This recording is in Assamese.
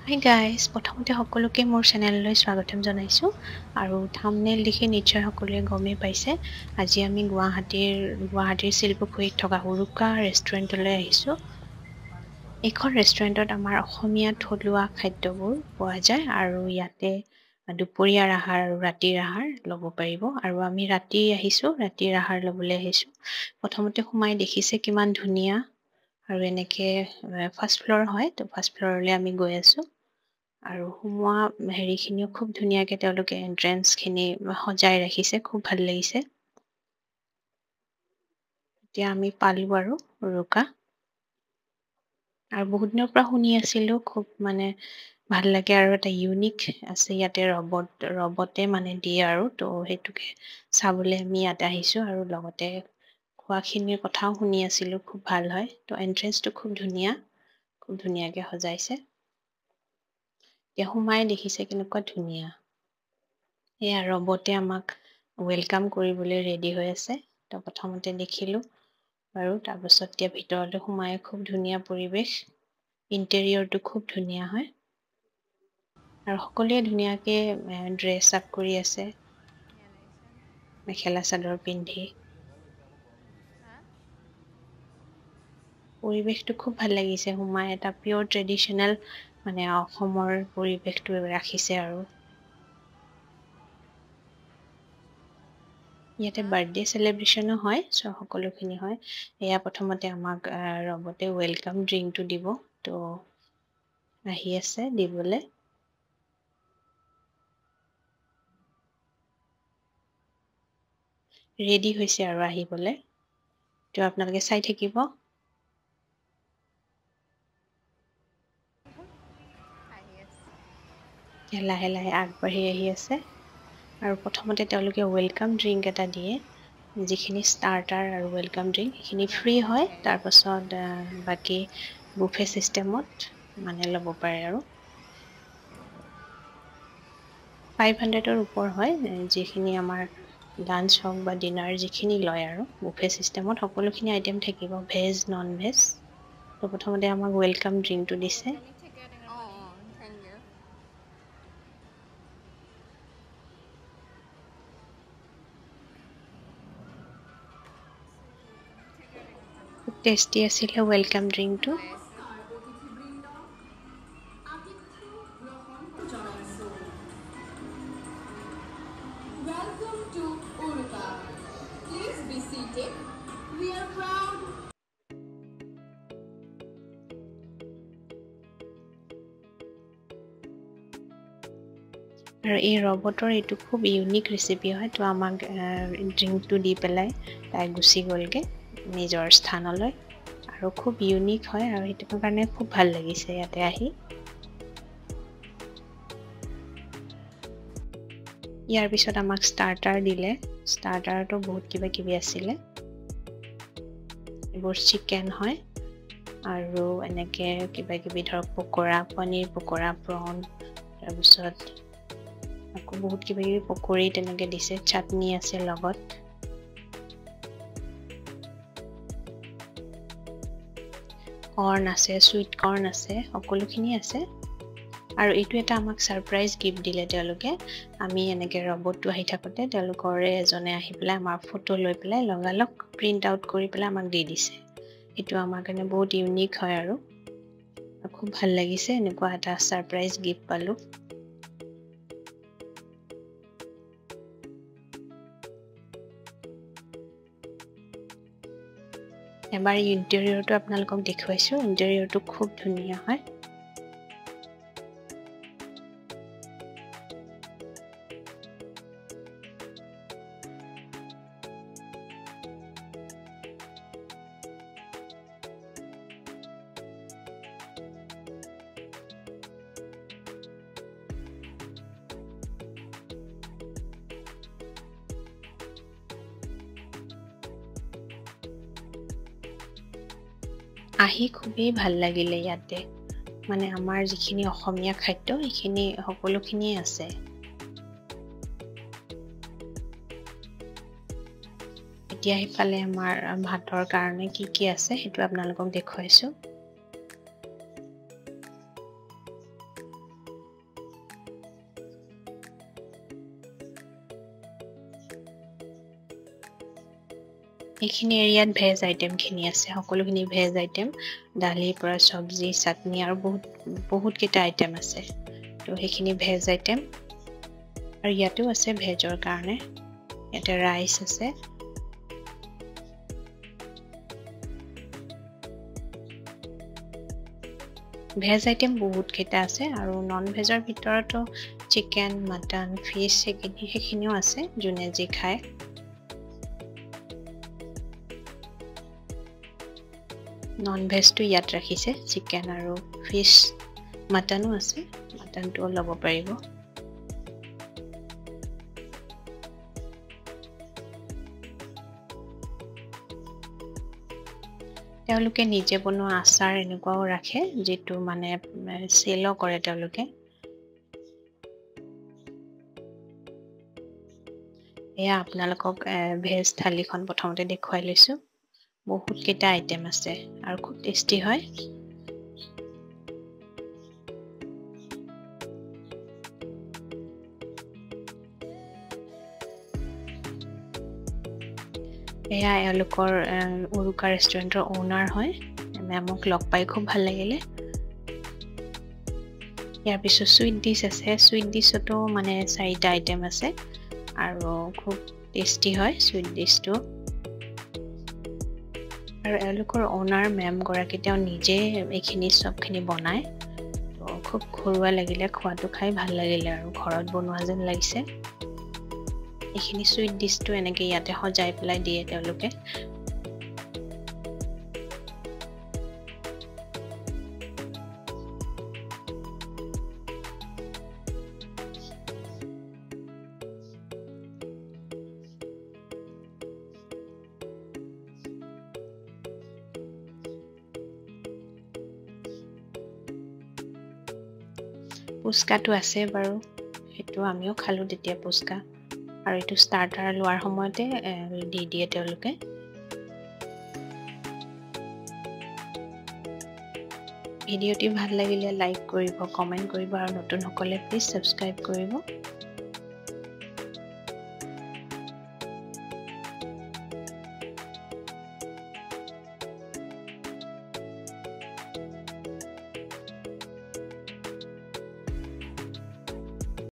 Hi guys, প্ৰথমতে সকলোকে মোৰ চেনেললৈ স্বাগতম জনাইছো আৰু থাম্বনেইল দেখি নিশ্চয় সকলোৱে গমেই পাইছে আজি আমি গুৱাহাটীৰ শিলপুখুৰীত থকা উৰুকা ৰেষ্টুৰেণ্টলৈ আহিছো এইখন ৰেষ্টুৰেণ্টত আমাৰ অসমীয়া থলুৱা খাদ্যবোৰ পোৱা যায় আৰু ইয়াতে দুপৰীয়াৰ আহাৰ আৰু ৰাতিৰ আহাৰ ল'ব পাৰিব আৰু আমি ৰাতিৰ আহাৰ ল'বলৈ আহিছো প্ৰথমতে সোমাই দেখিছে কিমান ধুনীয়া আৰু এনেকে ফাৰ্ষ্ট ফ্ল'ৰ হয় তো ফাৰ্ষ্ট ফ্ল'ৰলৈ আমি গৈ আছো আৰু সোমোৱা হেৰিখিনিও খুব ধুনীয়াকে তেওঁলোকে এন্ট্ৰেন্সখিনি সজাই ৰাখিছে খুব ভাল লাগিছে এতিয়া আমি পালো আৰু উৰুকা আৰু বহুত দিনৰ পৰা শুনি আছিলো খুব মানে ভাল লাগে আৰু এটা ইউনিক আছে ইয়াতে ৰবটে মানে দিয়ে আৰু তো সেইটোকে চাবলৈ আমি ইয়াতে আহিছো আৰু লগতে খোৱাখিনিৰ কথাও শুনি আছিলো খুব ভাল হয় তো এন্ট্ৰেন্সটো খুব ধুনীয়াকে সজাইছে এতিয়া সোমাই দেখিছে কেনেকুৱা ধুনীয়া এয়া ৰবটে আমাক ৱেলকাম কৰিবলৈ ৰেডি হৈ আছে তো প্ৰথমতে দেখিলো আৰু তাৰপিছত এতিয়া ভিতৰলৈ সোমাই খুব ধুনীয়া পৰিৱেশ ইণ্টেৰিয়ৰটো খুব ধুনীয়া হয় আৰু সকলোৱে ধুনীয়াকে ড্ৰেছ আপ কৰি আছে মেখেলা চাদৰ পিন্ধি পৰিৱেশটো খুব ভাল লাগিছে সোমাই এটা পিয়ৰ ট্ৰেডিশ্যনেল মানে অসমৰ পৰিৱেশটো ৰাখিছে আৰু ইয়াতে বাৰ্থডে চেলিব্ৰেশ্যনো হয় চ' সকলোখিনি হয় এয়া প্ৰথমতে আমাক ৰবটে ৱেলকাম ড্ৰিংকটো দিব তো আহি আছে দিবলৈ ৰেডি হৈছে আৰু আহিবলৈ তো আপোনালোকে চাই থাকিব লাহে লাহে আগবাঢ়ি আহি আছে আৰু প্ৰথমতে তেওঁলোকে ৱেলকাম ড্ৰিংক এটা দিয়ে যিখিনি ষ্টাৰ্টাৰ আৰু ৱেলকাম ড্ৰিংক সেইখিনি ফ্ৰী হয় তাৰপাছত বাকী বুফে চিষ্টেমত মানে ল'ব পাৰে আৰু 500ৰ ওপৰ হয় যিখিনি আমাৰ লাঞ্চ হওক বা ডিনাৰ যিখিনি লয় আৰু বুফে চিষ্টেমত সকলোখিনি আইটেম থাকিব ভেজ নন ভেজ তো প্ৰথমতে আমাক ৱেলকাম ড্ৰিংকটো দিছে খুব টেষ্টি আছিলে welcome ড্ৰিংকটো Welcome to Uruka. Please be seated. We are proud. আৰু এই ৰবটৰ এইটো খুব ইউনিক ৰেচিপি হয় তো আমাক ড্ৰিংকটো দি পেলাই তাই গুচি গ'লগে নিজৰ স্থানলৈ আৰু খুব ইউনিক হয় আৰু সেইটো কাৰণে খুব ভাল লাগিছে ইয়াতে আহি ইয়াৰ পিছত আমাক ষ্টাৰ্টাৰ দিলে ষ্টাৰ্টাৰটো বহুত কিবা কিবি আছিলে এইবোৰ চিকেন হয় আৰু এনেকে কিবা কিবি ধৰক পকৰা পনীৰ পকৰা প্ৰন তাৰপিছত আকৌ বহুত কিবা কিবি পকৰি তেনেকে দিছে চাটনি আছে লগত কৰ্ণ আছে সুইট কৰ্ণ আছে সকলোখিনি আছে আৰু এইটো এটা আমাক ছাৰপ্ৰাইজ গিফ্ট দিলে তেওঁলোকে আমি এনেকে ৰবটটো আহি থাকোতে তেওঁলোকৰে এজনে আহি পেলাই আমাৰ ফটো লৈ পেলাই লগালগ প্ৰিণ্ট আউট কৰি পেলাই আমাক দি দিছে এইটো আমাৰ কাৰণে বহুত ইউনিক হয় আৰু খুব ভাল লাগিছে এনেকুৱা এটা ছাৰপ্ৰাইজ গিফ্ট পালো এবাৰ ইণ্টেৰিয়ৰটো আপোনালোকক দেখুৱাইছো ইণ্টেৰিয়ৰটো খুব ধুনীয়া হয় আহি খুবেই ভাল লাগিলে ইয়াতে মানে আমাৰ যিখিনি অসমীয়া খাদ্য সেইখিনি সকলোখিনিয়ে আছে এতিয়া ইফালে আমাৰ ভাতৰ কাৰণে কি আছে সেইটো আপোনালোকক দেখুৱাইছো এইখিনি এৰিয়াত ভেজ আইটেমখিনি আছে, সকলোখিনি ভেজ আইটেম, দালিৰ পৰা চব্জি, চাটনি আৰু বহুত কেইটা আইটেম আছে। তো সেইখিনি ভেজ আইটেম, আৰু ইয়াতো আছে ভেজৰ কাৰণে। ইয়াতে ৰাইচ আছে, ভেজ আইটেম বহুত কেইটা আছে, আৰু নন ভেজৰ ভিতৰতো চিকেন, মটন, ফিছ সেইখিনিও আছে, যোনে যি খায়। নন ভেজটো ইয়াত ৰাখিছে, চিকেন আৰু ফিছ, মটনো আছে, মটনটোও ল'ব পাৰিব। তেওঁলোকে নিজে বনোৱা আচাৰ এনেকুৱাও ৰাখে, যিটো মানে চেলো কৰে তেওঁলোকে। এয়া আপোনালোকক ভেজ থালিখন প্ৰথমতে দেখুৱাই লৈছোঁ। বহুত কেইটা আইটেম আছে আৰু খুব টেষ্টি হয়। এয়া এওঁলোকৰ উৰুকা ৰেষ্টুৰেণ্টৰ অ'নাৰ হয়। মেমক লগ পাই খুব ভাল লাগিলে। ইয়াৰ পিছত চুইট ডিছ আছে, চুইট ডিছতো মানে 4টা আইটেম আছে আৰু খুব টেষ্টি হয় চুইট ডিছটো। আৰু এওঁলোকৰ অ'নাৰ মেমগৰাকী তেওঁ নিজে এইখিনি চবখিনি বনায়। তো খুব ঘৰুৱা লাগিলে, খোৱাটো খাই ভাল লাগিলে আৰু ঘৰত বনোৱা যেন লাগিছে। এইখিনি চুইট ডিছটো এনেকে ইয়াতে সজাই পেলাই দিয়ে তেওঁলোকে। পুচকাটো আছে বাৰু, সেইটো আমিও খালোঁ তেতিয়া পুচকা। আৰু এইটো ষ্টাৰ্টাৰ লোৱাৰ সময়তে দি দিয়ে তেওঁলোকে। ভিডিঅ'টি ভাল লাগিলে লাইক কৰিব, কমেণ্ট কৰিব, আৰু নতুনসকলে প্লিজ ছাবস্ক্ৰাইব কৰিব।